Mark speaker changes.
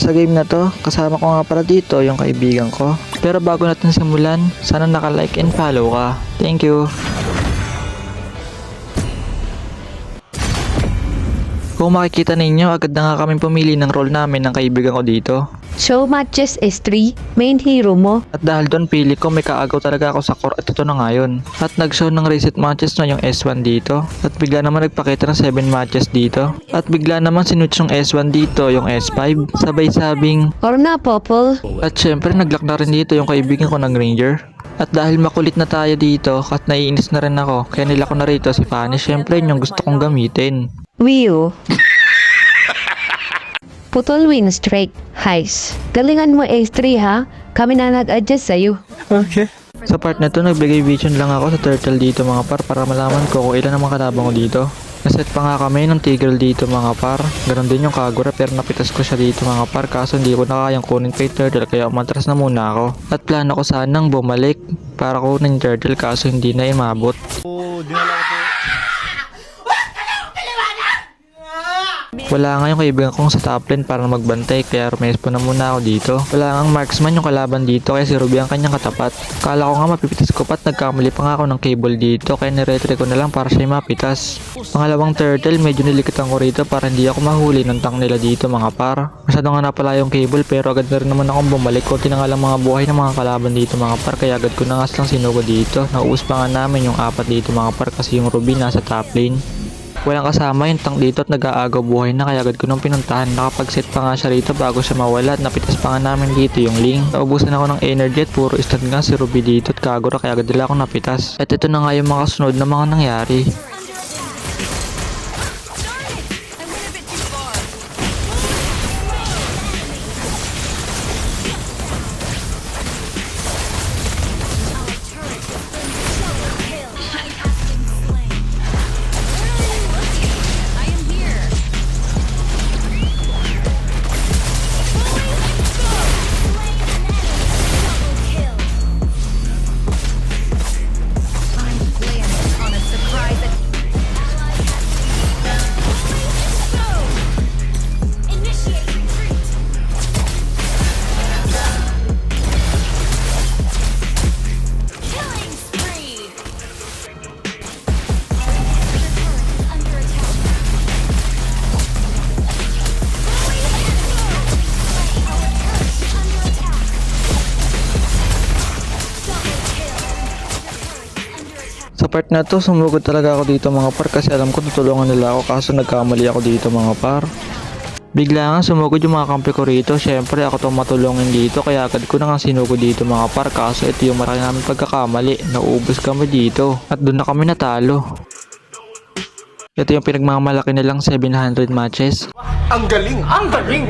Speaker 1: Sa game na to, kasama ko nga pala dito yung kaibigan ko. Pero bago natin simulan, sana naka-like and follow ka. Thank you! Kung makikita ninyo, agad na nga kami pumili ng role namin ng kaibigan ko dito.
Speaker 2: Show matches S3, main hero mo.
Speaker 1: At dahil doon pili ko, may kaagaw talaga ako sa core at ito na nga yun. At nag-show ng reset matches na yung S1 dito. At bigla naman nagpakita ng 7 matches dito. At bigla naman sinutch yung S1 dito, yung S5. Sabay sabing.
Speaker 2: Or na, Popol.
Speaker 1: At syempre naglock na rin dito yung kaibigan ko ng Ranger. At dahil makulit na tayo dito at naiinis na rin ako, kaya nila ko na rito si Fanny. Syempre yun yung gusto kong gamitin.
Speaker 2: Wiu. Putol win straight. Heis. Galingan mo S3 ha. Kami na nag-adjust sa'yo.
Speaker 1: Okay. Sa part na to, nagbigay vision lang ako sa turtle dito mga par para malaman ko kung ilan ang mga kalabang ko dito. Naset pa nga kami ng tigreal dito mga par. Ganon din yung kagura pero napitas ko siya dito mga par kaso hindi ko na kayang kunin kay turtle kaya umatras na muna ako. At plano ko sanang bumalik para kunin turtle kaso hindi na imabot. Wala nga yung kaibigan kong sa top lane para magbantay kaya rumespo na muna ako dito. Wala nga marksman yung kalaban dito kaya si Ruby ang kanyang katapat. Kala ko nga mapipitas ko pat nagkamali pa nga ako ng cable dito kaya niretre ko na lang para siya mapitas. Pangalawang turtle medyo nilikitan ko rito para hindi ako mahuli ng tank nila dito mga par. Masyado nga napala yung cable pero agad na rin naman akong bumalik. Kunti na nga lang mga buhay ng mga kalaban dito mga par kaya agad ko na nga silang sinugod dito. Nauus pa nga namin yung 4 dito mga par kasi yung Ruby nasa top lane. Walang kasama yung tank dito at nag-aagaw buhay na kaya agad ko nung pinuntahan. Nakapag-set pa nga siya rito bago siya mawala at napitas pa nga namin dito yung Ling. Naubusan ako ng energy at puro instant nga si Ruby dito at Kagura kaya agad nila akong napitas. At ito na nga yung mga kasunod na mga nangyari. Sa part na to, sumugod talaga ako dito mga par kasi alam ko tutulungan nila ako kaso nagkamali ako dito mga par. Bigla nga sumugod yung mga kampi ko rito, syempre ako itong matulungin dito kaya agad ko na nga sinugod dito mga par kaso ito yung marami namin pagkakamali, nauubos kami dito at doon na kami natalo. Ito yung pinagmamalaki nilang 700 matches.
Speaker 3: Ang galing! Ang galing!